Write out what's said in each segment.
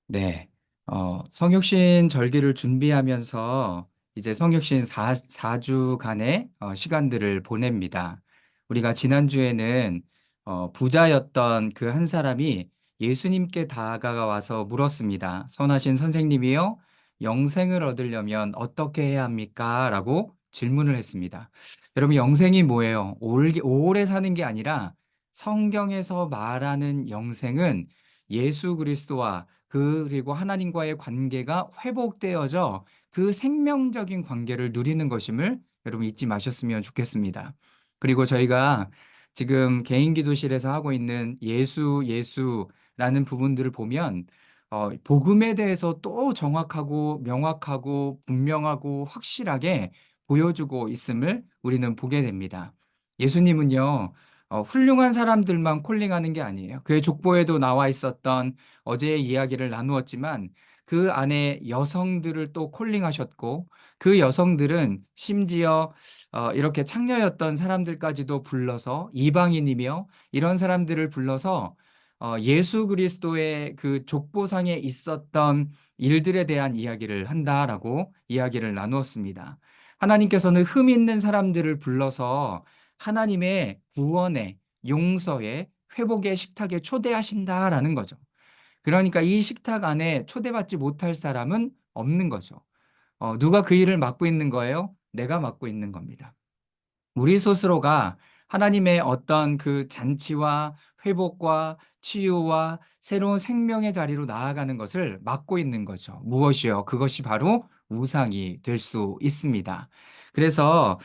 네. 성육신 절기를 준비하면서 이제 성육신 4주간의 시간들을 보냅니다. 우리가 지난주에는 부자였던 그 한 사람이 예수님께 다가와서 물었습니다. 선하신 선생님이요, 영생을 얻으려면 어떻게 해야 합니까? 라고 질문을 했습니다. 여러분, 영생이 뭐예요? 오래 사는 게 아니라 성경에서 말하는 영생은 예수 그리스도와 그리고 하나님과의 관계가 회복되어져 그 생명적인 관계를 누리는 것임을 여러분 잊지 마셨으면 좋겠습니다. 그리고 저희가 지금 개인 기도실에서 하고 있는 예수라는 부분들을 보면 복음에 대해서 또 정확하고 명확하고 분명하고 확실하게 보여주고 있음을 우리는 보게 됩니다. 예수님은요, 훌륭한 사람들만 콜링하는 게 아니에요. 그의 족보에도 나와 있었던 어제의 이야기를 나누었지만 그 안에 여성들을 또 콜링하셨고 그 여성들은 심지어 이렇게 창녀였던 사람들까지도 불러서 이방인이며 이런 사람들을 불러서 예수 그리스도의 그 족보상에 있었던 일들에 대한 이야기를 한다라고 이야기를 나누었습니다. 하나님께서는 흠 있는 사람들을 불러서 하나님의 구원의 용서의 회복의 식탁에 초대하신다라는 거죠. 그러니까 이 식탁 안에 초대받지 못할 사람은 없는 거죠. 누가 그 일을 맡고 있는 거예요? 내가 맡고 있는 겁니다. 우리 스스로가 하나님의 어떤 그 잔치와 회복과 치유와 새로운 생명의 자리로 나아가는 것을 막고 있는 거죠. 무엇이요? 그것이 바로 우상이 될 수 있습니다. 그래서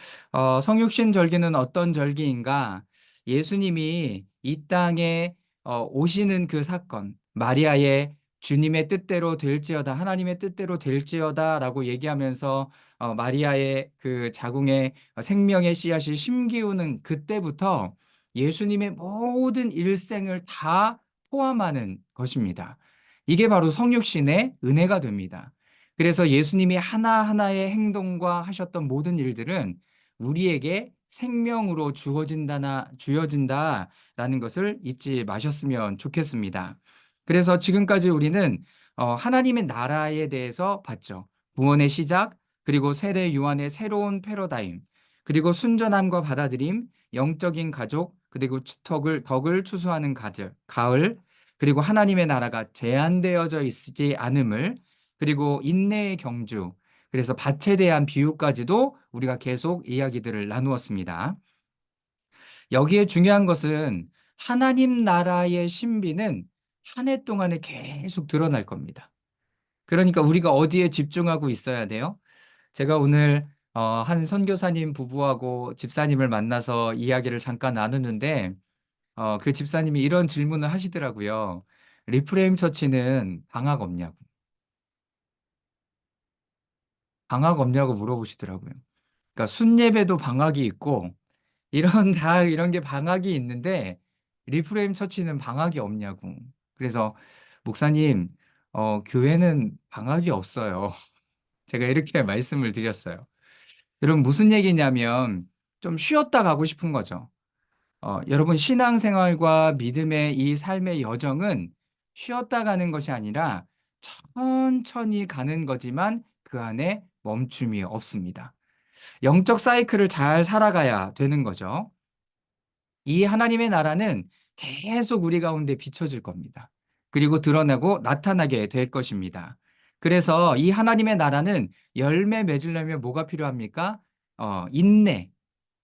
성육신 절기는 어떤 절기인가? 예수님이 이 땅에 오시는 그 사건, 마리아의 주님의 뜻대로 될지어다, 하나님의 뜻대로 될지어다라고 얘기하면서 마리아의 그 자궁에 생명의 씨앗이 심기우는 그때부터 예수님의 모든 일생을 다 포함하는 것입니다. 이게 바로 성육신의 은혜가 됩니다. 그래서 예수님이 하나하나의 행동과 하셨던 모든 일들은 우리에게 생명으로 주어진다라는 것을 잊지 마셨으면 좋겠습니다. 그래서 지금까지 우리는 하나님의 나라에 대해서 봤죠. 구원의 시작, 그리고 세례 요한의 새로운 패러다임, 그리고 순전함과 받아들임, 영적인 가족, 그리고 덕을 추수하는 가을, 그리고 하나님의 나라가 제한되어져 있지 않음을, 그리고 인내의 경주, 그래서 밭에 대한 비유까지도 우리가 계속 이야기들을 나누었습니다. 여기에 중요한 것은 하나님 나라의 신비는 한 해 동안에 계속 드러날 겁니다. 그러니까 우리가 어디에 집중하고 있어야 돼요? 제가 오늘 한 선교사님 부부하고 집사님을 만나서 이야기를 잠깐 나누는데 그 집사님이 이런 질문을 하시더라고요. 리프레임 처치는 방학 없냐고. 방학 없냐고 물어보시더라고요. 그러니까 순예배도 방학이 있고 이런 다 이런 게 방학이 있는데 리프레임 처치는 방학이 없냐고. 그래서 목사님, 교회는 방학이 없어요. 제가 이렇게 말씀을 드렸어요. 여러분 무슨 얘기냐면 좀 쉬었다 가고 싶은 거죠. 여러분 신앙생활과 믿음의 이 삶의 여정은 쉬었다 가는 것이 아니라 천천히 가는 거지만 그 안에 멈춤이 없습니다. 영적 사이클을 잘 살아가야 되는 거죠. 이 하나님의 나라는 계속 우리 가운데 비춰질 겁니다. 그리고 드러나고 나타나게 될 것입니다. 그래서 이 하나님의 나라는 열매 맺으려면 뭐가 필요합니까? 인내,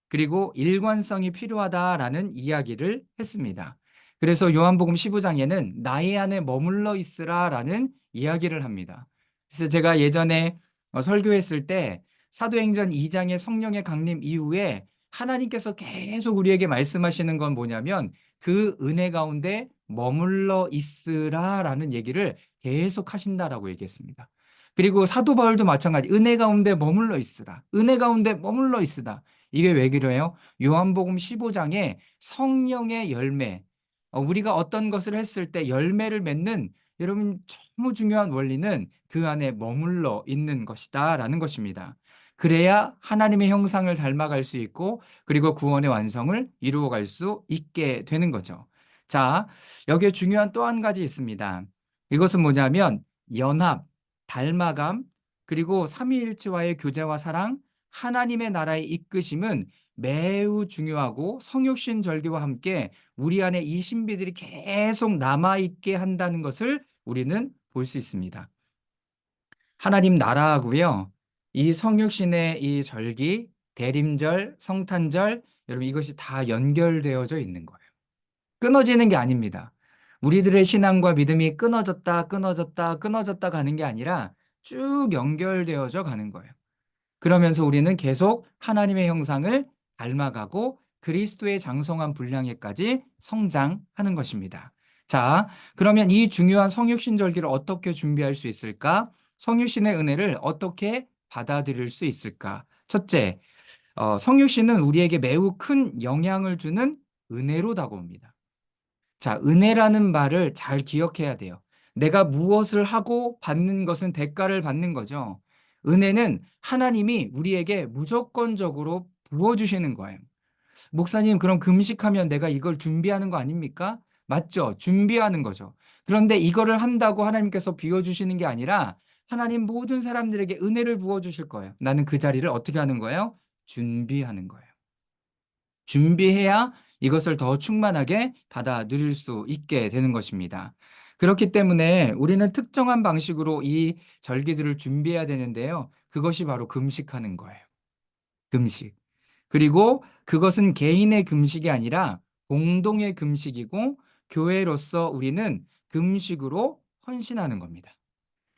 그리고 일관성이 필요하다라는 이야기를 했습니다. 그래서 요한복음 15장에는 나의 안에 머물러 있으라라는 이야기를 합니다. 그래서 제가 예전에 설교했을 때 사도행전 2장의 성령의 강림 이후에 하나님께서 계속 우리에게 말씀하시는 건 뭐냐면 그 은혜 가운데 머물러 있으라라는 얘기를 계속 하신다라고 얘기했습니다. 그리고 사도 바울도 마찬가지 은혜 가운데 머물러 있으라. 은혜 가운데 머물러 있으라. 이게 왜 그래요? 요한복음 15장에 성령의 열매, 우리가 어떤 것을 했을 때 열매를 맺는 여러분 너무 중요한 원리는 그 안에 머물러 있는 것이다라는 것입니다. 그래야 하나님의 형상을 닮아갈 수 있고 그리고 구원의 완성을 이루어갈 수 있게 되는 거죠. 자, 여기에 중요한 또 한 가지 있습니다. 이것은 뭐냐면 연합, 닮아감, 그리고 삼위일체와의 교제와 사랑, 하나님의 나라의 이끄심은 매우 중요하고 성육신 절기와 함께 우리 안에 이 신비들이 계속 남아있게 한다는 것을 우리는 볼 수 있습니다. 하나님 나라하고요, 이 성육신의 이 절기, 대림절, 성탄절, 여러분 이것이 다 연결되어져 있는 거예요. 끊어지는 게 아닙니다. 우리들의 신앙과 믿음이 끊어졌다, 끊어졌다, 끊어졌다 가는 게 아니라 쭉 연결되어져 가는 거예요. 그러면서 우리는 계속 하나님의 형상을 닮아가고 그리스도의 장성한 분량에까지 성장하는 것입니다. 자, 그러면 이 중요한 성육신 절기를 어떻게 준비할 수 있을까? 성육신의 은혜를 어떻게 받아들일 수 있을까? 첫째, 성육신은 우리에게 매우 큰 영향을 주는 은혜로 다가옵니다. 자, 은혜라는 말을 잘 기억해야 돼요. 내가 무엇을 하고 받는 것은 대가를 받는 거죠. 은혜는 하나님이 우리에게 무조건적으로 부어주시는 거예요. 목사님, 그럼 금식하면 내가 이걸 준비하는 거 아닙니까? 맞죠? 준비하는 거죠. 그런데 이거를 한다고 하나님께서 비워주시는 게 아니라 하나님 모든 사람들에게 은혜를 부어주실 거예요. 나는 그 자리를 어떻게 하는 거예요? 준비하는 거예요. 준비해야 이것을 더 충만하게 받아 누릴 수 있게 되는 것입니다. 그렇기 때문에 우리는 특정한 방식으로 이 절기들을 준비해야 되는데요. 그것이 바로 금식하는 거예요. 금식. 그리고 그것은 개인의 금식이 아니라 공동의 금식이고 교회로서 우리는 금식으로 헌신하는 겁니다.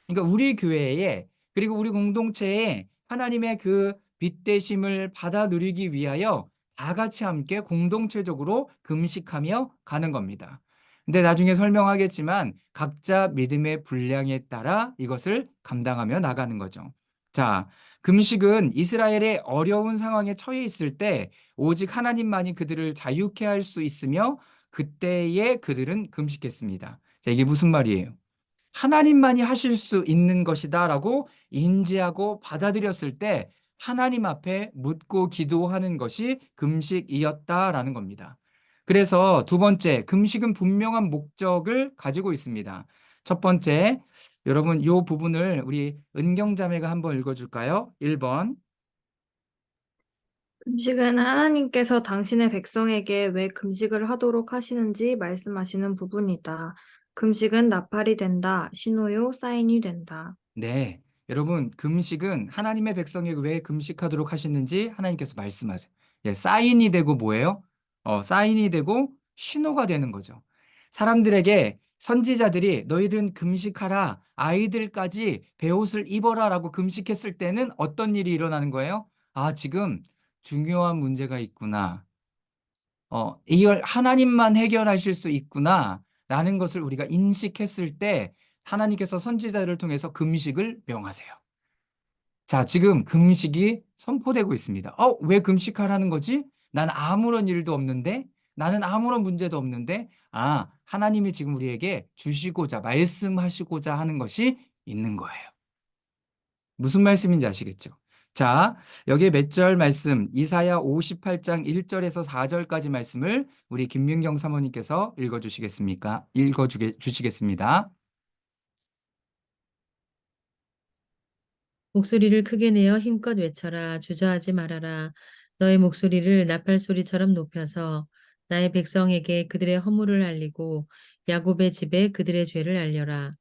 그러니까 우리 교회에 그리고 우리 공동체에 하나님의 그 빛대심을 받아 누리기 위하여 다 같이 함께 공동체적으로 금식하며 가는 겁니다. 근데 나중에 설명하겠지만 각자 믿음의 분량에 따라 이것을 감당하며 나가는 거죠. 자, 금식은 이스라엘의 어려운 상황에 처해 있을 때 오직 하나님만이 그들을 자유케 할 수 있으며 그때에 그들은 금식했습니다. 자, 이게 무슨 말이에요? 하나님만이 하실 수 있는 것이다라고 인지하고 받아들였을 때 하나님 앞에 묻고 기도하는 것이 금식이었다라는 겁니다. 그래서 두 번째, 금식은 분명한 목적을 가지고 있습니다. 첫 번째, 여러분 이 부분을 우리 은경자매가 한번 읽어줄까요? 1번. 금식은 하나님께서 당신의 백성에게 왜 금식을 하도록 하시는지 말씀하시는 부분이다. 금식은 나팔이 된다. 신호요, 사인이 된다. 네. 여러분, 금식은 하나님의 백성에게 왜 금식하도록 하시는지 하나님께서 말씀하세요. 예, 사인이 되고 뭐예요? 사인이 되고 신호가 되는 거죠. 사람들에게 선지자들이 너희들은 금식하라, 아이들까지 베옷을 입어라라고 금식했을 때는 어떤 일이 일어나는 거예요? 아, 지금 중요한 문제가 있구나. 이걸 하나님만 해결하실 수 있구나. 라는 것을 우리가 인식했을 때 하나님께서 선지자를 통해서 금식을 명하세요. 자, 지금 금식이 선포되고 있습니다. 왜 금식하라는 거지? 난 아무런 일도 없는데? 나는 아무런 문제도 없는데? 아, 하나님이 지금 우리에게 주시고자, 말씀하시고자 하는 것이 있는 거예요. 무슨 말씀인지 아시겠죠? 자, 여기에 몇 절 말씀, 이사야 58장 1절에서 4절까지 말씀을 우리 김민경 사모님께서 읽어주시겠습니까? 주시겠습니다. 목소리를 크게 내어 힘껏 외쳐라. 주저하지 말아라. 너의 목소리를 나팔 소리처럼 높여서 나의 백성에게 그들의 허물을 알리고 야곱의 집에 그들의 죄를 알려라.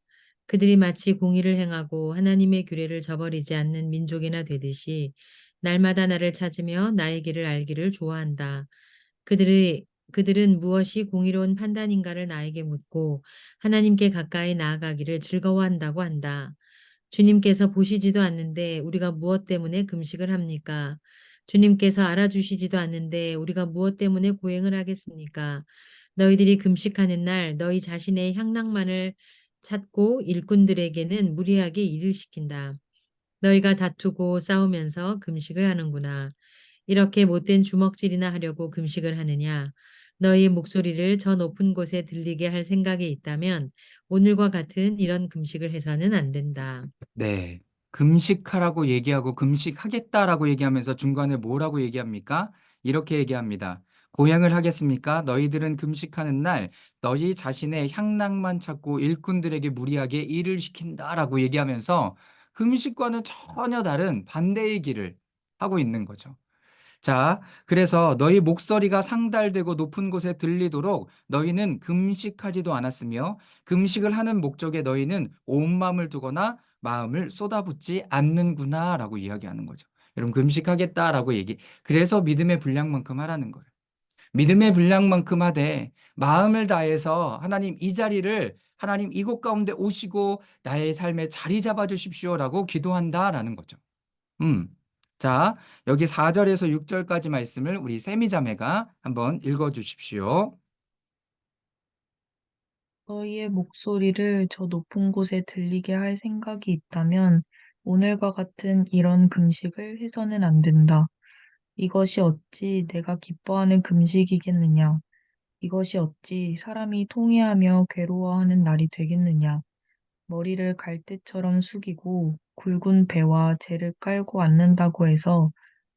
그들이 마치 공의를 행하고 하나님의 규례를 저버리지 않는 민족이나 되듯이 날마다 나를 찾으며 나의 길을 알기를 좋아한다. 그들은 무엇이 공의로운 판단인가를 나에게 묻고 하나님께 가까이 나아가기를 즐거워한다고 한다. 주님께서 보시지도 않는데 우리가 무엇 때문에 금식을 합니까? 주님께서 알아주시지도 않는데 우리가 무엇 때문에 고행을 하겠습니까? 너희들이 금식하는 날 너희 자신의 향락만을 찾고 일꾼들에게는 무리하게 일을 시킨다. 너희가 다투고 싸우면서 금식을 하는구나. 이렇게 못된 주먹질이나 하려고 금식을 하느냐? 너희 목소리를 저 높은 곳에 들리게 할 생각이 있다면 오늘과 같은 이런 금식을 해서는 안 된다. 네. 금식하라고 얘기하고 금식하겠다라고 얘기하면서 중간에 뭐라고 얘기합니까? 이렇게 얘기합니다. 고행을 하겠습니까? 너희들은 금식하는 날 너희 자신의 향락만 찾고 일꾼들에게 무리하게 일을 시킨다라고 얘기하면서 금식과는 전혀 다른 반대의 길을 하고 있는 거죠. 자, 그래서 너희 목소리가 상달되고 높은 곳에 들리도록 너희는 금식하지도 않았으며 금식을 하는 목적에 너희는 온 마음을 두거나 마음을 쏟아붓지 않는구나라고 이야기하는 거죠. 여러분 금식하겠다라고 그래서 믿음의 분량만큼 하라는 거예요. 믿음의 분량만큼 하되 마음을 다해서 하나님 이 자리를 하나님 이곳 가운데 오시고 나의 삶에 자리 잡아 주십시오라고 기도한다라는 거죠. 음. 자, 여기 4절에서 6절까지 말씀을 우리 세미 자매가 한번 읽어 주십시오. 너희의 목소리를 저 높은 곳에 들리게 할 생각이 있다면 오늘과 같은 이런 금식을 해서는 안 된다. 이것이 어찌 내가 기뻐하는 금식이겠느냐? 이것이 어찌 사람이 통회하며 괴로워하는 날이 되겠느냐? 머리를 갈대처럼 숙이고 굵은 배와 재를 깔고 앉는다고 해서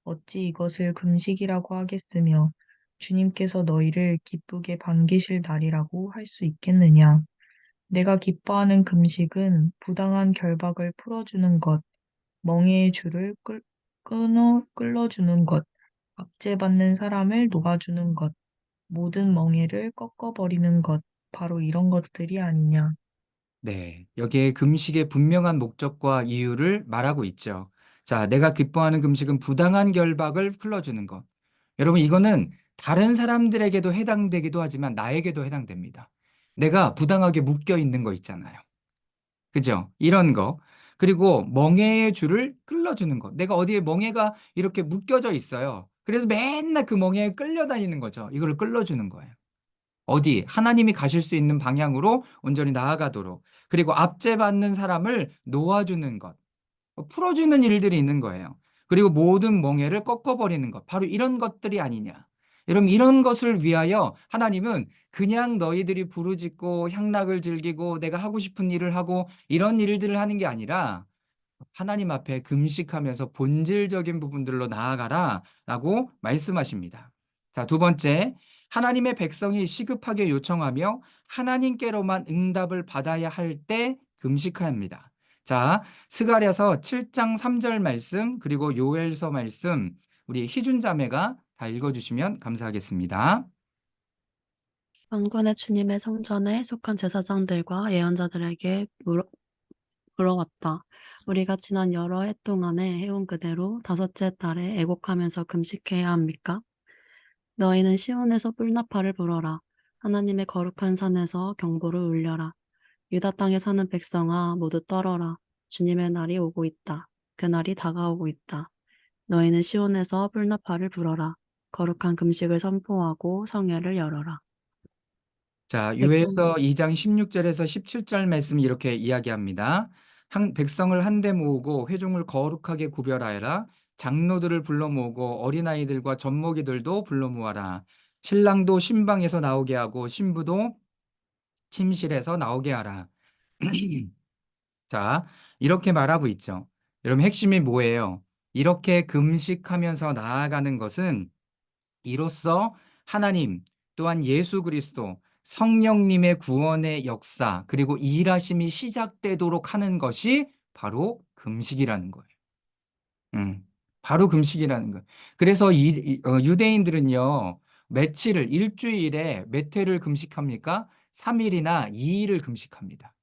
어찌 이것을 금식이라고 하겠으며 주님께서 너희를 기쁘게 반기실 날이라고 할 수 있겠느냐? 내가 기뻐하는 금식은 부당한 결박을 풀어주는 것, 멍에의 줄을 끌어주는 것, 압제받는 사람을 놓아주는 것, 모든 멍에를 꺾어버리는 것, 바로 이런 것들이 아니냐. 네, 여기에 금식의 분명한 목적과 이유를 말하고 있죠. 자, 내가 기뻐하는 금식은 부당한 결박을 풀어주는 것. 여러분, 이거는 다른 사람들에게도 해당되기도 하지만 나에게도 해당됩니다. 내가 부당하게 묶여 있는 거 있잖아요. 그죠? 이런 거. 그리고 멍에의 줄을 끌어주는 것. 내가 어디에 멍에가 이렇게 묶여져 있어요. 그래서 맨날 그 멍에에 끌려다니는 거죠. 이걸 끌어주는 거예요. 어디 하나님이 가실 수 있는 방향으로 온전히 나아가도록. 그리고 압제받는 사람을 놓아주는 것. 풀어주는 일들이 있는 거예요. 그리고 모든 멍에를 꺾어버리는 것. 바로 이런 것들이 아니냐. 여러분, 이런 것을 위하여 하나님은 그냥 너희들이 부르짖고 향락을 즐기고 내가 하고 싶은 일을 하고 이런 일들을 하는 게 아니라 하나님 앞에 금식하면서 본질적인 부분들로 나아가라 라고 말씀하십니다. 자, 두 번째, 하나님의 백성이 시급하게 요청하며 하나님께로만 응답을 받아야 할 때 금식합니다. 자, 스가랴서 7장 3절 말씀 그리고 요엘서 말씀 우리 희준 자매가 다 읽어주시면 감사하겠습니다. 만군의 주님의 성전에 속한 제사장들과 예언자들에게 물어왔다. 우리가 지난 여러 해 동안에 해온 그대로 다섯째 달에 애곡하면서 금식해야 합니까? 너희는 시온에서 뿔나팔을 불어라. 하나님의 거룩한 산에서 경보를 울려라. 유다 땅에 사는 백성아 모두 떨어라. 주님의 날이 오고 있다. 그 날이 다가오고 있다. 너희는 시온에서 뿔나팔을 불어라. 거룩한 금식을 선포하고 성회를 열어라. 자, 백성 요엘서 2장 16절에서 17절 말씀이 이렇게 이야기합니다. 백성을 한데 모으고 회중을 거룩하게 구별하여라. 장로들을 불러 모으고 어린아이들과 젖먹이들도 불러 모아라. 신랑도 신방에서 나오게 하고 신부도 침실에서 나오게 하라. 자, 이렇게 말하고 있죠. 여러분 핵심이 뭐예요? 이렇게 금식하면서 나아가는 것은 이로써 하나님 또한 예수 그리스도 성령님의 구원의 역사 그리고 일하심이 시작되도록 하는 것이 바로 금식이라는 거예요. 바로 금식이라는 거예요. 그래서 유대인들은요, 며칠을 일주일에 몇 회를 금식합니까? 3일이나 2일을 금식합니다.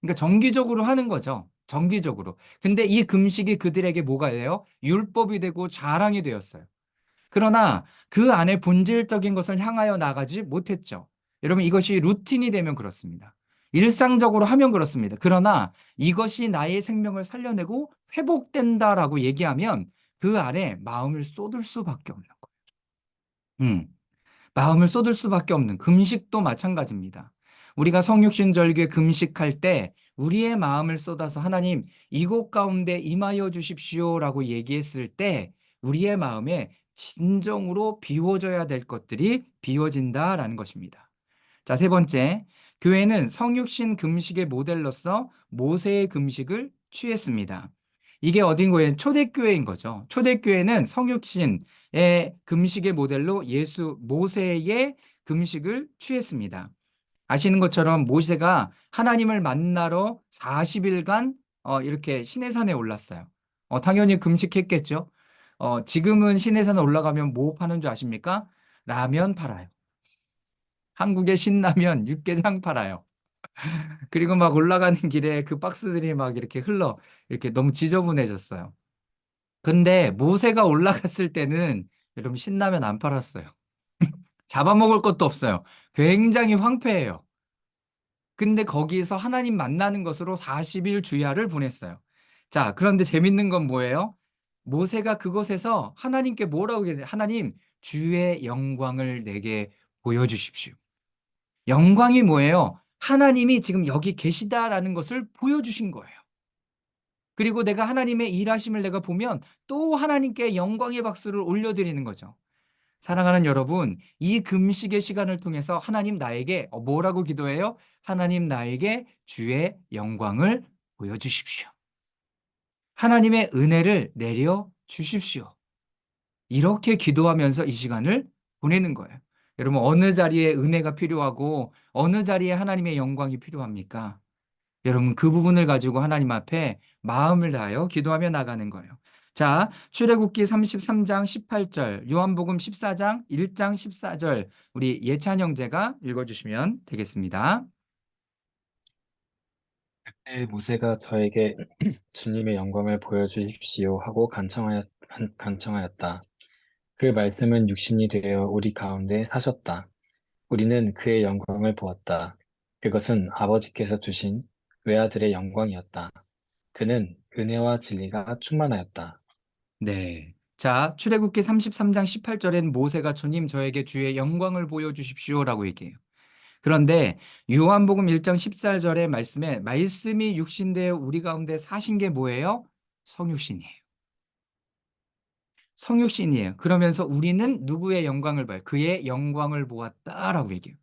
그러니까 정기적으로 하는 거죠. 정기적으로. 근데 이 금식이 그들에게 뭐가 돼요? 율법이 되고 자랑이 되었어요. 그러나 그 안에 본질적인 것을 향하여 나가지 못했죠. 여러분, 이것이 루틴이 되면 그렇습니다. 일상적으로 하면 그렇습니다. 그러나 이것이 나의 생명을 살려내고 회복된다라고 얘기하면 그 안에 마음을 쏟을 수밖에 없는 거예요. 마음을 쏟을 수밖에 없는 금식도 마찬가지입니다. 우리가 성육신절기에 금식할 때 우리의 마음을 쏟아서 하나님 이곳 가운데 임하여 주십시오라고 얘기했을 때 우리의 마음에 진정으로 비워져야 될 것들이 비워진다라는 것입니다. 자, 세 번째, 교회는 성육신 금식의 모델로서 모세의 금식을 취했습니다. 이게 어딘 거예요? 초대교회인 거죠. 초대교회는 성육신의 금식의 모델로 모세의 금식을 취했습니다. 아시는 것처럼 모세가 하나님을 만나러 40일간 이렇게 시내산에 올랐어요. 당연히 금식했겠죠. 지금은 시내산에 올라가면 뭐 파는 줄 아십니까? 라면 팔아요. 한국의 신라면 육개장 팔아요. 그리고 막 올라가는 길에 그 박스들이 막 이렇게 이렇게 너무 지저분해졌어요. 근데 모세가 올라갔을 때는 여러분 신라면 안 팔았어요. 잡아먹을 것도 없어요. 굉장히 황폐해요. 근데 거기서 하나님 만나는 것으로 40일 주야를 보냈어요. 자, 그런데 재밌는 건 뭐예요? 모세가 그곳에서 하나님께 뭐라고 얘기해요? 하나님, 주의 영광을 내게 보여주십시오. 영광이 뭐예요? 하나님이 지금 여기 계시다라는 것을 보여주신 거예요. 그리고 내가 하나님의 일하심을 내가 보면 또 하나님께 영광의 박수를 올려드리는 거죠. 사랑하는 여러분, 이 금식의 시간을 통해서 하나님 나에게 뭐라고 기도해요? 하나님 나에게 주의 영광을 보여주십시오. 하나님의 은혜를 내려 주십시오. 이렇게 기도하면서 이 시간을 보내는 거예요. 여러분, 어느 자리에 은혜가 필요하고 어느 자리에 하나님의 영광이 필요합니까? 여러분, 그 부분을 가지고 하나님 앞에 마음을 다하여 기도하며 나가는 거예요. 자, 출애굽기 33장 18절, 요한복음 14장 1장 14절, 우리 예찬 형제가 읽어주시면 되겠습니다. 그때 모세가 저에게 주님의 영광을 보여주십시오 하고 간청하였다. 그 말씀은 육신이 되어 우리 가운데 사셨다. 우리는 그의 영광을 보았다. 그것은 아버지께서 주신 외아들의 영광이었다. 그는 은혜와 진리가 충만하였다. 네. 자, 출애굽기 33장 18절엔 모세가 주님 저에게 주의 영광을 보여주십시오라고 얘기해요. 그런데 요한복음 1장 14절의 말씀에 말씀이 육신되어 우리 가운데 사신 게 뭐예요? 성육신이에요. 성육신이에요. 그러면서 우리는 누구의 영광을 봐요? 그의 영광을 보았다라고 얘기해요.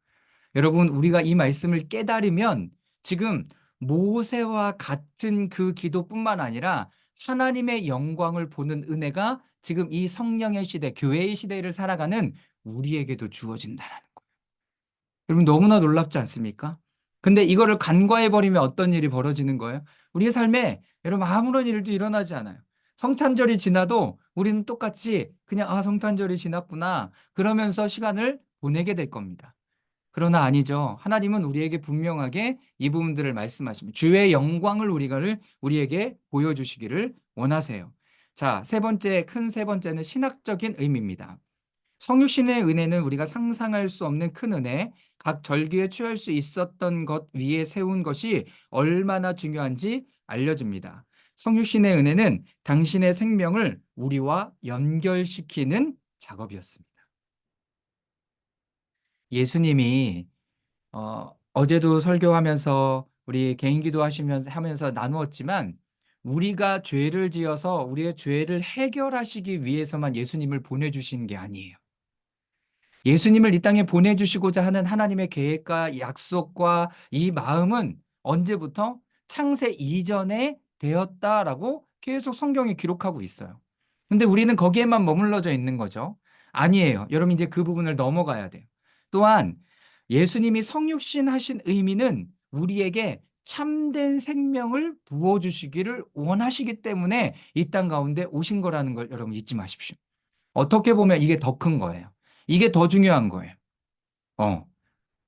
여러분, 우리가 이 말씀을 깨달으면 지금 모세와 같은 그 기도뿐만 아니라 하나님의 영광을 보는 은혜가 지금 이 성령의 시대, 교회의 시대를 살아가는 우리에게도 주어진다라는 거예요. 여러분, 너무나 놀랍지 않습니까? 근데 이거를 간과해버리면 어떤 일이 벌어지는 거예요? 우리의 삶에 여러분 아무런 일도 일어나지 않아요. 성탄절이 지나도 우리는 똑같이 그냥 성탄절이 지났구나 그러면서 시간을 보내게 될 겁니다. 그러나 아니죠. 하나님은 우리에게 분명하게 이 부분들을 말씀하십니다. 주의 영광을 우리에게 보여주시기를 원하세요. 자, 큰 세 번째는 신학적인 의미입니다. 성육신의 은혜는 우리가 상상할 수 없는 큰 은혜, 각 절기에 취할 수 있었던 것 위에 세운 것이 얼마나 중요한지 알려줍니다. 성육신의 은혜는 당신의 생명을 우리와 연결시키는 작업이었습니다. 예수님이 어제도 설교하면서 우리 개인기도 하면서 나누었지만 우리가 죄를 지어서 우리의 죄를 해결하시기 위해서만 예수님을 보내주신 게 아니에요. 예수님을 이 땅에 보내주시고자 하는 하나님의 계획과 약속과 이 마음은 언제부터? 창세 이전에 되었다라고 계속 성경에 기록하고 있어요. 근데 우리는 거기에만 머물러져 있는 거죠. 아니에요. 여러분 이제 그 부분을 넘어가야 돼요. 또한 예수님이 성육신 하신 의미는 우리에게 참된 생명을 부어주시기를 원하시기 때문에 이 땅 가운데 오신 거라는 걸 여러분 잊지 마십시오. 어떻게 보면 이게 더 큰 거예요. 이게 더 중요한 거예요.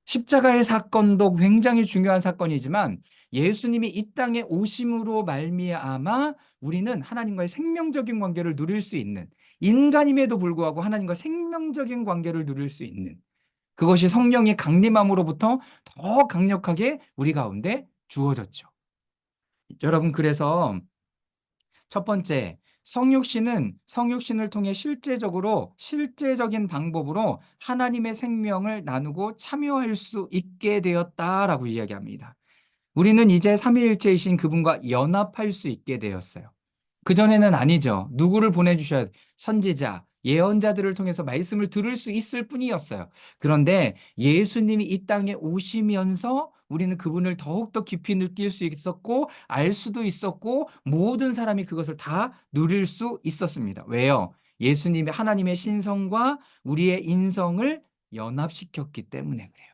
십자가의 사건도 굉장히 중요한 사건이지만 예수님이 이 땅에 오심으로 말미암아 우리는 하나님과의 생명적인 관계를 누릴 수 있는, 인간임에도 불구하고 하나님과 생명적인 관계를 누릴 수 있는, 그것이 성령의 강림함으로부터 더 강력하게 우리 가운데 주어졌죠. 여러분, 그래서 첫 번째, 성육신을 통해 실제적인 방법으로 하나님의 생명을 나누고 참여할 수 있게 되었다라고 이야기합니다. 우리는 이제 삼위일체이신 그분과 연합할 수 있게 되었어요. 그전에는 아니죠. 누구를 보내주셔야 선지자, 예언자들을 통해서 말씀을 들을 수 있을 뿐이었어요. 그런데 예수님이 이 땅에 오시면서 우리는 그분을 더욱더 깊이 느낄 수 있었고 알 수도 있었고 모든 사람이 그것을 다 누릴 수 있었습니다. 왜요? 예수님의 하나님의 신성과 우리의 인성을 연합시켰기 때문에 그래요.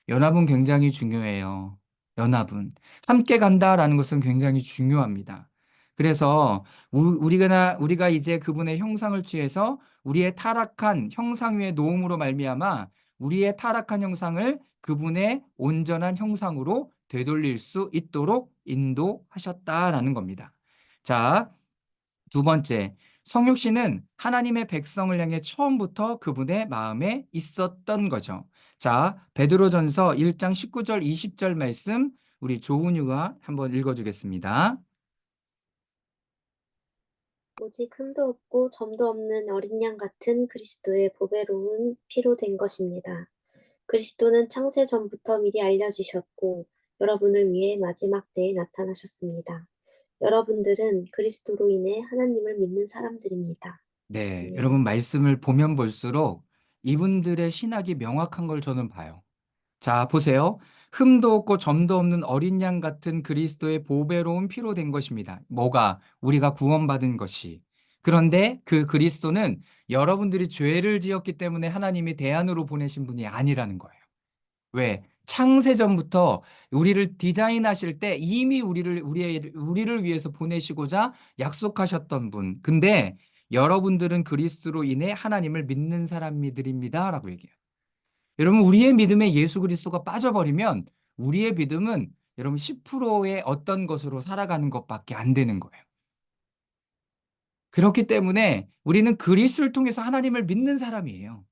연합은 굉장히 중요해요. 연합은. 함께 간다라는 것은 굉장히 중요합니다. 그래서 우리가 이제 그분의 형상을 취해서 우리의 타락한 형상 위의 노음으로 말미암아 우리의 타락한 형상을 그분의 온전한 형상으로 되돌릴 수 있도록 인도하셨다라는 겁니다. 자, 두 번째, 성육신은 하나님의 백성을 향해 처음부터 그분의 마음에 있었던 거죠. 자, 베드로전서 1장 19절 20절 말씀 우리 조은유가 한번 읽어주겠습니다. 오직 흠도 없고 점도 없는 어린 양 같은 그리스도의 보배로운 피로 된 것입니다. 그리스도는 창세 전부터 미리 알려지셨고 여러분을 위해 마지막 때에 나타나셨습니다. 여러분들은 그리스도로 인해 하나님을 믿는 사람들입니다. 네, 아멘. 여러분 말씀을 보면 볼수록 이분들의 신학이 명확한 걸 저는 봐요. 자, 보세요. 흠도 없고 점도 없는 어린 양 같은 그리스도의 보배로운 피로 된 것입니다. 뭐가? 우리가 구원받은 것이. 그런데 그 그리스도는 여러분들이 죄를 지었기 때문에 하나님이 대안으로 보내신 분이 아니라는 거예요. 왜? 창세전부터 우리를 디자인하실 때 이미 우리를 위해서 보내시고자 약속하셨던 분. 근데 여러분들은 그리스도로 인해 하나님을 믿는 사람들입니다. 라고 얘기해요. 여러분, 우리의 믿음에 예수 그리스도가 빠져버리면 우리의 믿음은 여러분 10%의 어떤 것으로 살아가는 것밖에 안 되는 거예요. 그렇기 때문에 우리는 그리스도를 통해서 하나님을 믿는 사람이에요.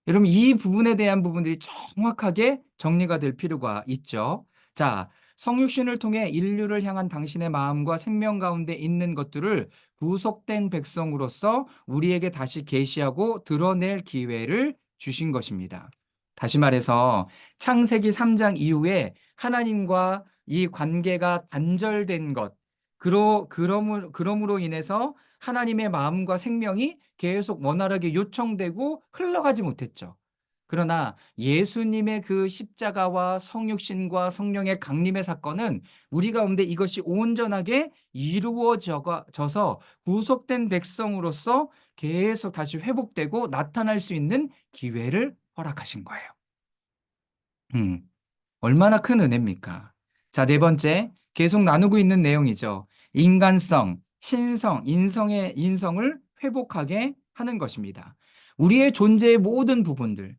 여러분, 이 부분에 대한 부분들이 정확하게 정리가 될 필요가 있죠. 자, 성육신을 통해 인류를 향한 당신의 마음과 생명 가운데 있는 것들을 구속된 백성으로서 우리에게 다시 계시하고 드러낼 기회를 주신 것입니다. 다시 말해서 창세기 3장 이후에 하나님과 이 관계가 단절된 것, 그러므로 인해서 하나님의 마음과 생명이 계속 원활하게 요청되고 흘러가지 못했죠. 그러나 예수님의 그 십자가와 성육신과 성령의 강림의 사건은 우리 가운데 이것이 온전하게 이루어져서 구속된 백성으로서 계속 다시 회복되고 나타날 수 있는 기회를 허락하신 거예요. 얼마나 큰 은혜입니까? 자, 네 번째, 계속 나누고 있는 내용이죠. 인간성, 신성, 인성을 회복하게 하는 것입니다. 우리의 존재의 모든 부분들,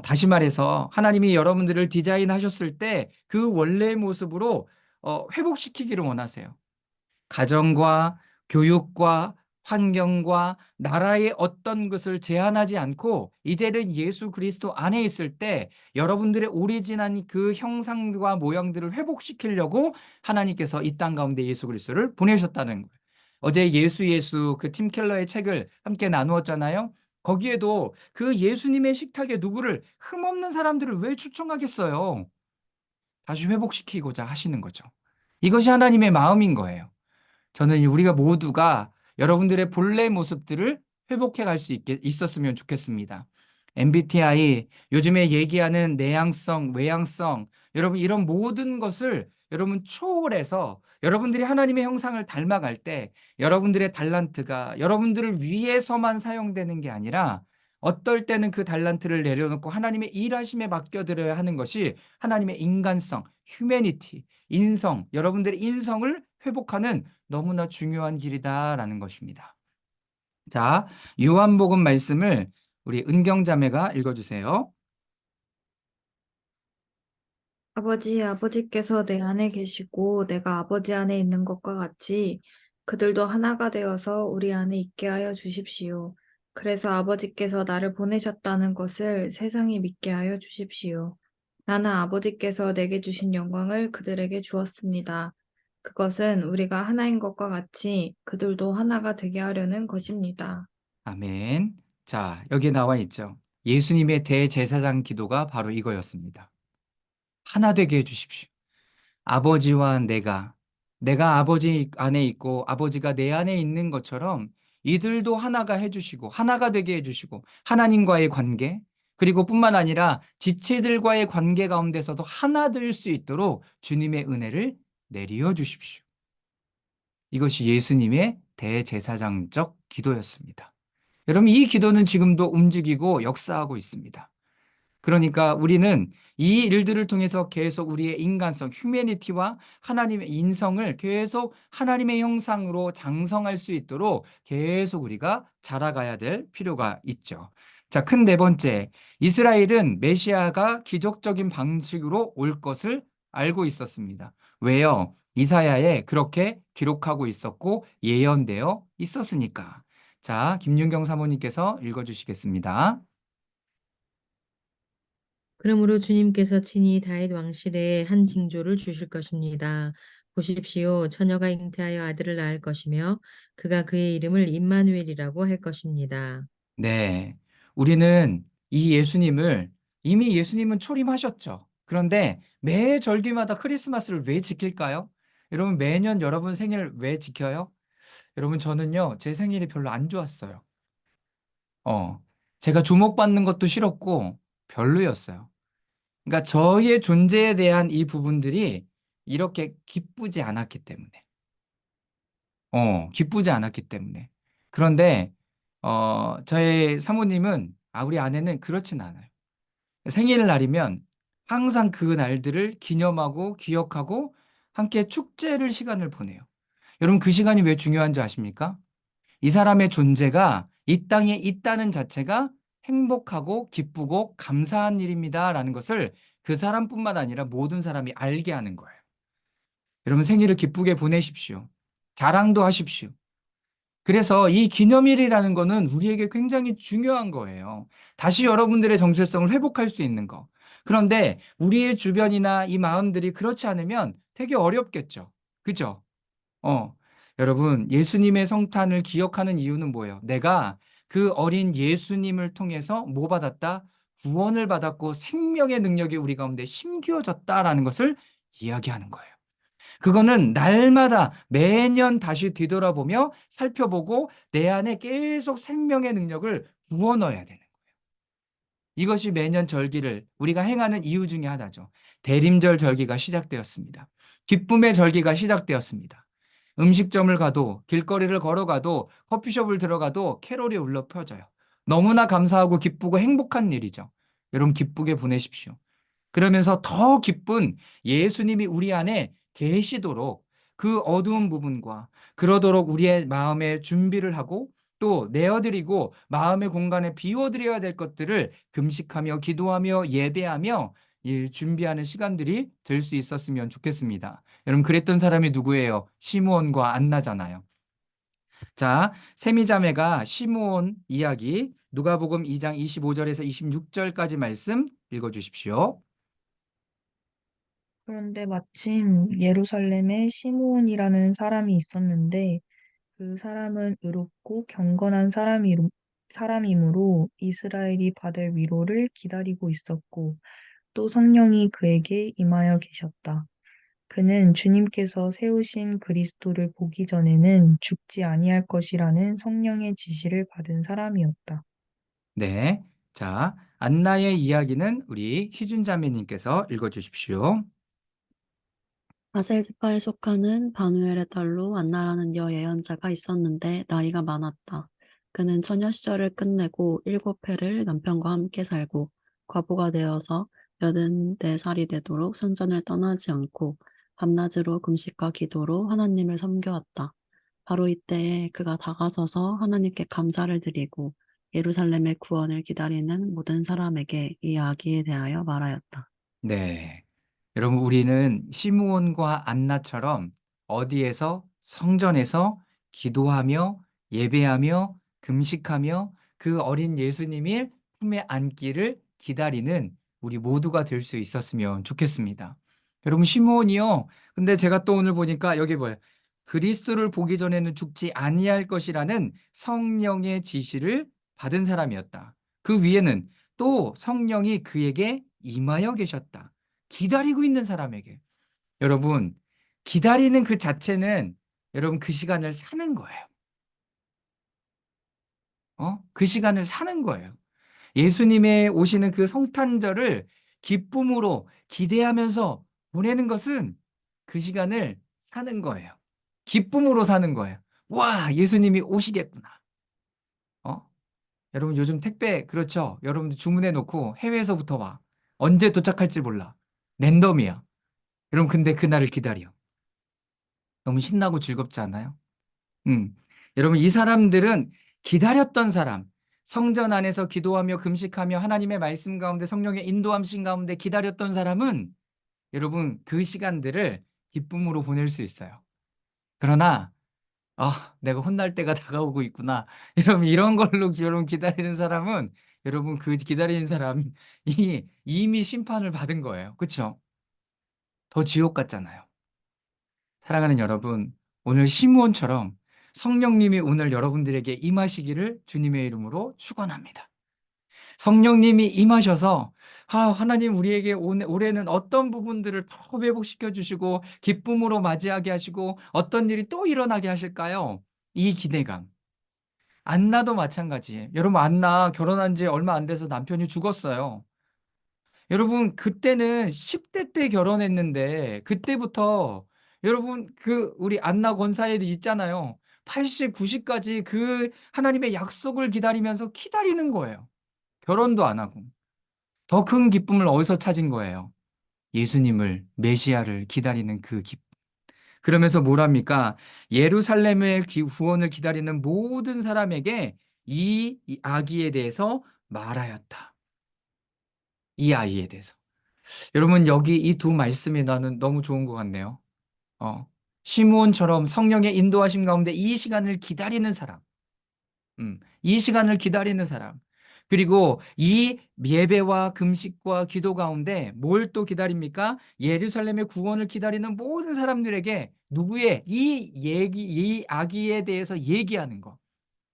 다시 말해서 하나님이 여러분들을 디자인하셨을 때 그 원래의 모습으로 회복시키기를 원하세요. 가정과 교육과 환경과 나라의 어떤 것을 제한하지 않고 이제는 예수 그리스도 안에 있을 때 여러분들의 오리진한 그 형상과 모양들을 회복시키려고 하나님께서 이 땅 가운데 예수 그리스도를 보내셨다는 거예요. 어제 예수 그 팀 켈러의 책을 함께 나누었잖아요. 거기에도 그 예수님의 식탁에 누구를 흠없는 사람들을 왜 초청하겠어요? 다시 회복시키고자 하시는 거죠. 이것이 하나님의 마음인 거예요. 저는 우리가 모두가 여러분들의 본래 모습들을 회복해 갈 수 있었으면 좋겠습니다. MBTI, 요즘에 얘기하는 내향성, 외향성, 여러분 이런 모든 것을 여러분 초월해서 여러분들이 하나님의 형상을 닮아갈 때 여러분들의 달란트가 여러분들을 위해서만 사용되는 게 아니라 어떨 때는 그 달란트를 내려놓고 하나님의 일하심에 맡겨드려야 하는 것이 하나님의 인간성, 휴머니티, 인성, 여러분들의 인성을 회복하는 너무나 중요한 길이다라는 것입니다. 자, 요한복음 말씀을 우리 은경자매가 읽어주세요. 아버지께서 내 안에 계시고 내가 아버지 안에 있는 것과 같이 그들도 하나가 되어서 우리 안에 있게 하여 주십시오. 그래서 아버지께서 나를 보내셨다는 것을 세상이 믿게 하여 주십시오. 나는 아버지께서 내게 주신 영광을 그들에게 주었습니다. 그것은 우리가 하나인 것과 같이 그들도 하나가 되게 하려는 것입니다. 아멘. 자, 여기 나와 있죠. 예수님의 대제사장 기도가 바로 이거였습니다. 하나 되게 해주십시오. 아버지와 내가 아버지 안에 있고 아버지가 내 안에 있는 것처럼 이들도 하나가 해주시고 하나가 되게 해주시고 하나님과의 관계, 그리고 뿐만 아니라 지체들과의 관계 가운데서도 하나 될 수 있도록 주님의 은혜를 내리어 주십시오. 이것이 예수님의 대제사장적 기도였습니다. 여러분, 이 기도는 지금도 움직이고 역사하고 있습니다. 그러니까 우리는 이 일들을 통해서 계속 우리의 인간성, 휴머니티와 하나님의 인성을 계속 하나님의 형상으로 장성할 수 있도록 계속 우리가 자라가야 될 필요가 있죠. 자, 큰 네 번째, 이스라엘은 메시아가 기적적인 방식으로 올 것을 알고 있었습니다. 왜요? 이사야에 그렇게 기록하고 있었고 예언되어 있었으니까. 자, 김윤경 사모님께서 읽어주시겠습니다. 그러므로 주님께서 친히 다윗 왕실에 한 징조를 주실 것입니다. 보십시오. 처녀가 잉태하여 아들을 낳을 것이며 그가 그의 이름을 임마누엘이라고 할 것입니다. 네. 우리는 이 예수님을 이미 예수님은 초림하셨죠. 그런데 매 절기마다 크리스마스를 왜 지킬까요? 여러분, 매년 여러분 생일 왜 지켜요? 여러분, 저는요, 제 생일이 별로 안 좋았어요. 제가 주목받는 것도 싫었고 별로였어요. 그러니까 저의 존재에 대한 이 부분들이 이렇게 기쁘지 않았기 때문에. 기쁘지 않았기 때문에. 그런데, 저의 사모님은, 우리 아내는 그렇진 않아요. 생일날이면 항상 그 날들을 기념하고 기억하고 함께 축제를 시간을 보내요. 여러분, 그 시간이 왜 중요한지 아십니까? 이 사람의 존재가 이 땅에 있다는 자체가 행복하고 기쁘고 감사한 일입니다라는 것을 그 사람뿐만 아니라 모든 사람이 알게 하는 거예요. 여러분, 생일을 기쁘게 보내십시오. 자랑도 하십시오. 그래서 이 기념일이라는 거는 우리에게 굉장히 중요한 거예요. 다시 여러분들의 정체성을 회복할 수 있는 거. 그런데 우리의 주변이나 이 마음들이 그렇지 않으면 되게 어렵겠죠. 그죠? 어, 여러분, 예수님의 성탄을 기억하는 이유는 뭐예요? 내가 그 어린 예수님을 통해서 뭐 받았다? 구원을 받았고 생명의 능력이 우리 가운데 심겨졌다라는 것을 이야기하는 거예요. 그거는 날마다 매년 다시 뒤돌아보며 살펴보고 내 안에 계속 생명의 능력을 부어넣어야 되는 거예요. 이것이 매년 절기를 우리가 행하는 이유 중에 하나죠. 대림절 절기가 시작되었습니다. 기쁨의 절기가 시작되었습니다. 음식점을 가도 길거리를 걸어가도 커피숍을 들어가도 캐롤이 울려 퍼져요. 너무나 감사하고 기쁘고 행복한 일이죠. 여러분, 기쁘게 보내십시오. 그러면서 더 기쁜 예수님이 우리 안에 계시도록 그 어두운 부분과 그러도록 우리의 마음에 준비를 하고 또 내어드리고 마음의 공간에 비워드려야 될 것들을 금식하며 기도하며 예배하며 준비하는 시간들이 될 수 있었으면 좋겠습니다. 여러분, 그랬던 사람이 누구예요? 시므온과 안나잖아요. 자, 세미자매가 시므온 이야기 누가복음 2장 25절에서 26절까지 말씀 읽어주십시오. 그런데 마침 예루살렘에 시므온이라는 사람이 있었는데 그 사람은 의롭고 경건한 사람이므로 이스라엘이 받을 위로를 기다리고 있었고 또 성령이 그에게 임하여 계셨다. 그는 주님께서 세우신 그리스도를 보기 전에는 죽지 아니할 것이라는 성령의 지시를 받은 사람이었다. 네. 자, 안나의 이야기는 우리 희준 자매님께서 읽어주십시오. 아셀 지파에 속하는 바누엘의 딸로 안나라는 여예언자가 있었는데 나이가 많았다. 그는 처녀 시절을 끝내고 7해를 남편과 함께 살고 과부가 되어서 84살이 되도록 선전을 떠나지 않고 밤낮으로 금식과 기도로 하나님을 섬겨왔다. 바로 이때에 그가 다가서서 하나님께 감사를 드리고 예루살렘의 구원을 기다리는 모든 사람에게 이 이야기에 대하여 말하였다. 네. 여러분, 우리는 시므온과 안나처럼 어디에서 성전에서 기도하며 예배하며 금식하며 그 어린 예수님을 품에 안기를 기다리는 우리 모두가 될 수 있었으면 좋겠습니다. 여러분, 시므온이요. 근데 제가 또 오늘 보니까 여기 뭐예요? 그리스도를 보기 전에는 죽지 아니할 것이라는 성령의 지시를 받은 사람이었다. 그 위에는 또 성령이 그에게 임하여 계셨다. 기다리고 있는 사람에게. 여러분, 기다리는 그 자체는 여러분 그 시간을 사는 거예요. 그 시간을 사는 거예요. 예수님의 오시는 그 성탄절을 기쁨으로 기대하면서 보내는 것은 그 시간을 사는 거예요. 기쁨으로 사는 거예요. 와, 예수님이 오시겠구나. 어? 여러분 요즘 택배 그렇죠? 여러분들 주문해 놓고 해외에서부터 와. 언제 도착할지 몰라. 랜덤이야. 여러분 근데 그날을 기다려. 너무 신나고 즐겁지 않아요? 음. 여러분 이 사람들은 기다렸던 사람, 성전 안에서 기도하며 금식하며 하나님의 말씀 가운데 성령의 인도함신 가운데 기다렸던 사람은 여러분 그 시간들을 기쁨으로 보낼 수 있어요. 그러나 내가 혼날 때가 다가오고 있구나. 여러분 이런 걸로 여러분 기다리는 사람은 여러분 그 기다리는 사람이 이미 심판을 받은 거예요. 그렇죠? 더 지옥 같잖아요. 사랑하는 여러분, 오늘 시므온처럼 성령님이 오늘 여러분들에게 임하시기를 주님의 이름으로 축원합니다. 성령님이 임하셔서 하나님 우리에게 올해는 어떤 부분들을 더 회복시켜 주시고 기쁨으로 맞이하게 하시고 어떤 일이 또 일어나게 하실까요? 이 기대감. 안나도 마찬가지예요. 여러분 안나 결혼한 지 얼마 안 돼서 남편이 죽었어요. 여러분 그때는 10대 때 결혼했는데 그때부터 여러분 그 우리 안나 권사에 있잖아요. 80, 90까지 그 하나님의 약속을 기다리면서 기다리는 거예요. 결혼도 안 하고. 더 큰 기쁨을 어디서 찾은 거예요? 예수님을, 메시아를 기다리는 그 기쁨. 그러면서 뭐랍니까? 예루살렘의 구원을 기다리는 모든 사람에게 이 아기에 대해서 말하였다. 이 아이에 대해서. 여러분 여기 이 두 말씀이 나는 너무 좋은 것 같네요. 어, 시므온처럼 성령의 인도하심 가운데 이 시간을 기다리는 사람. 이 시간을 기다리는 사람. 그리고 이 예배와 금식과 기도 가운데 뭘 또 기다립니까? 예루살렘의 구원을 기다리는 모든 사람들에게 누구의 이 아기에 대해서 얘기하는 거.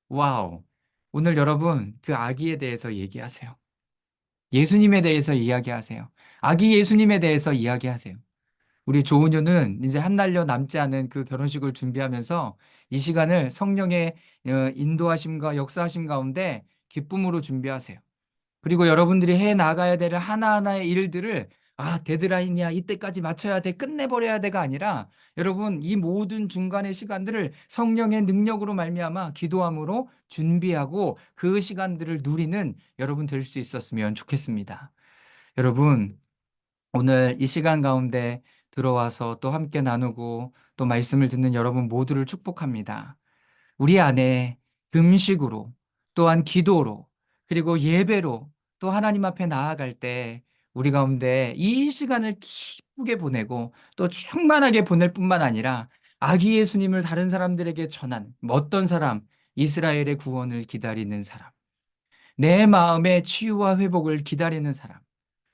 와우. 오늘 여러분 그 아기에 대해서 얘기하세요. 예수님에 대해서 이야기하세요. 아기 예수님에 대해서 이야기하세요. 우리 조은유는 이제 한 달여 남지 않은 그 결혼식을 준비하면서 이 시간을 성령의 인도하심과 역사하심 가운데 기쁨으로 준비하세요. 그리고 여러분들이 해 나가야 될 하나하나의 일들을 데드라인이야. 이때까지 맞춰야 돼. 끝내버려야 돼가 아니라 여러분 이 모든 중간의 시간들을 성령의 능력으로 말미암아 기도함으로 준비하고 그 시간들을 누리는 여러분 될 수 있었으면 좋겠습니다. 여러분 오늘 이 시간 가운데 들어와서 또 함께 나누고 또 말씀을 듣는 여러분 모두를 축복합니다. 우리 안에 금식으로 또한 기도로 그리고 예배로 또 하나님 앞에 나아갈 때 우리 가운데 이 시간을 기쁘게 보내고 또 충만하게 보낼 뿐만 아니라 아기 예수님을 다른 사람들에게 전한 어떤 사람, 이스라엘의 구원을 기다리는 사람, 내 마음의 치유와 회복을 기다리는 사람,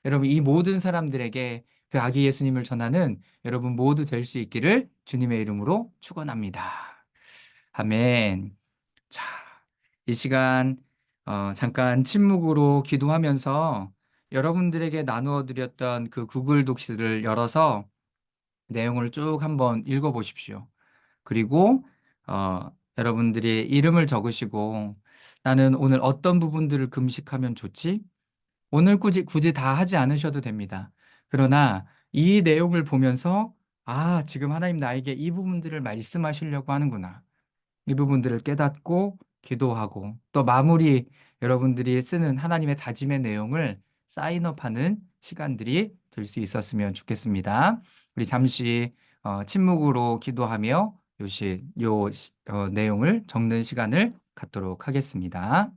여러분 이 모든 사람들에게 그 아기 예수님을 전하는 여러분 모두 될 수 있기를 주님의 이름으로 축원합니다. 아멘. 자, 이 시간 잠깐 침묵으로 기도하면서 여러분들에게 나누어 드렸던 그 구글 독스를 열어서 내용을 쭉 한번 읽어 보십시오. 그리고 여러분들이 이름을 적으시고 나는 오늘 어떤 부분들을 금식하면 좋지? 오늘 굳이 다 하지 않으셔도 됩니다. 그러나 이 내용을 보면서 지금 하나님 나에게 이 부분들을 말씀하시려고 하는구나. 이 부분들을 깨닫고 기도하고 또 마무리 여러분들이 쓰는 하나님의 다짐의 내용을 사인업하는 시간들이 될 수 있었으면 좋겠습니다. 우리 잠시 침묵으로 기도하며 내용을 적는 시간을 갖도록 하겠습니다.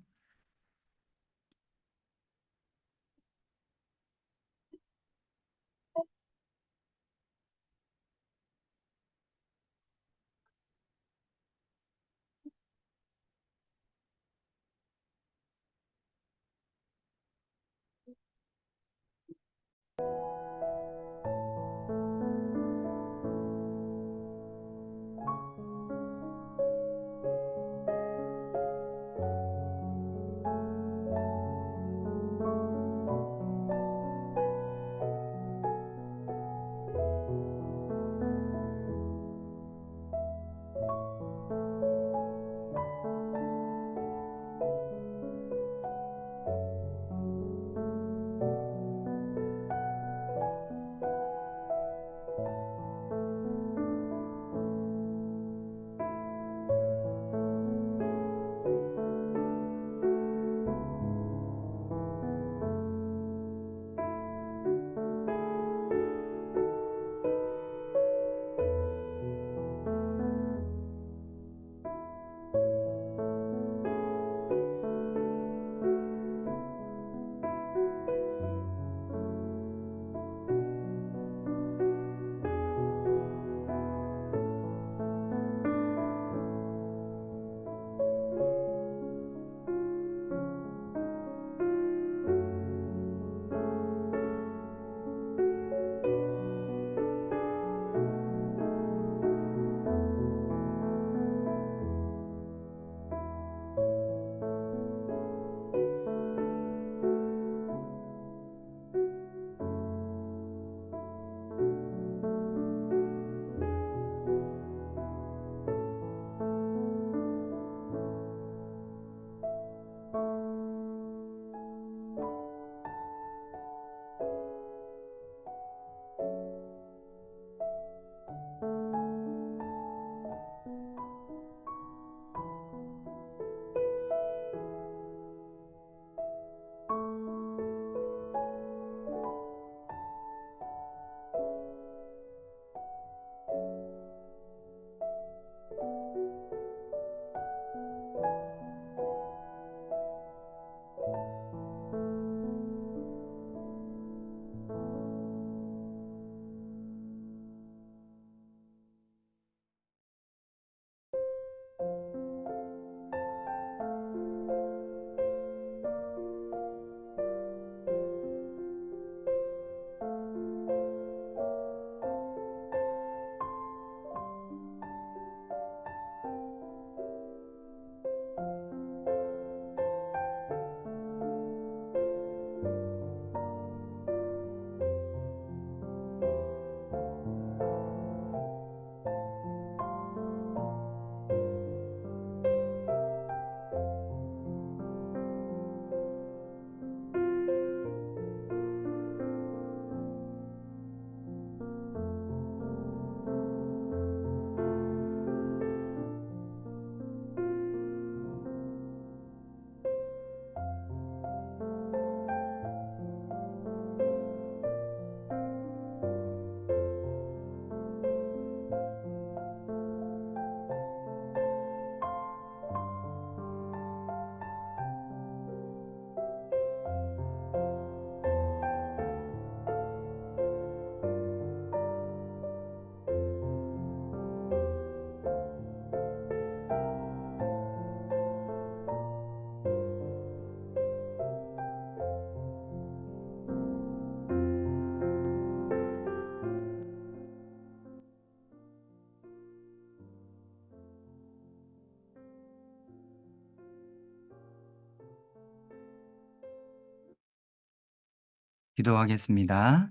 기도하겠습니다.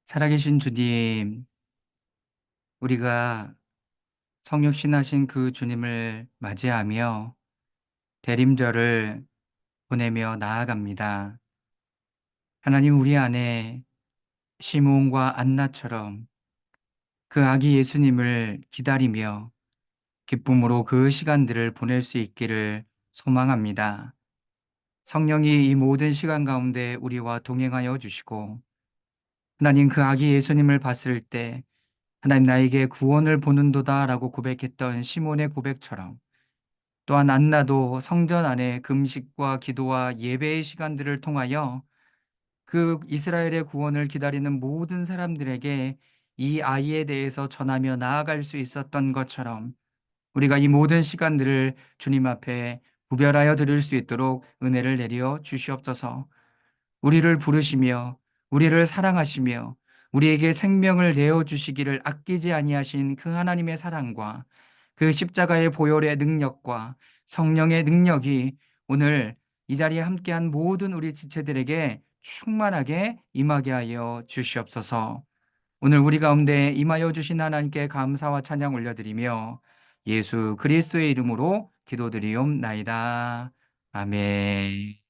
살아계신 주님, 우리가 성육신하신 그 주님을 맞이하며 대림절을 보내며 나아갑니다. 하나님, 우리 안에 시므온과 안나처럼 그 아기 예수님을 기다리며 기쁨으로 그 시간들을 보낼 수 있기를 소망합니다. 성령이 이 모든 시간 가운데 우리와 동행하여 주시고, 하나님, 그 아기 예수님을 봤을 때 하나님, 나에게 구원을 보는도다 라고 고백했던 시몬의 고백처럼, 또한 안나도 성전 안에 금식과 기도와 예배의 시간들을 통하여 그 이스라엘의 구원을 기다리는 모든 사람들에게 이 아이에 대해서 전하며 나아갈 수 있었던 것처럼, 우리가 이 모든 시간들을 주님 앞에 구별하여 드릴 수 있도록 은혜를 내려 주시옵소서. 우리를 부르시며 우리를 사랑하시며 우리에게 생명을 내어 주시기를 아끼지 아니하신 그 하나님의 사랑과 그 십자가의 보혈의 능력과 성령의 능력이 오늘 이 자리에 함께한 모든 우리 지체들에게 충만하게 임하게 하여 주시옵소서. 오늘 우리 가운데 임하여 주신 하나님께 감사와 찬양 올려드리며 예수 그리스도의 이름으로 기도드리옵나이다. 아멘.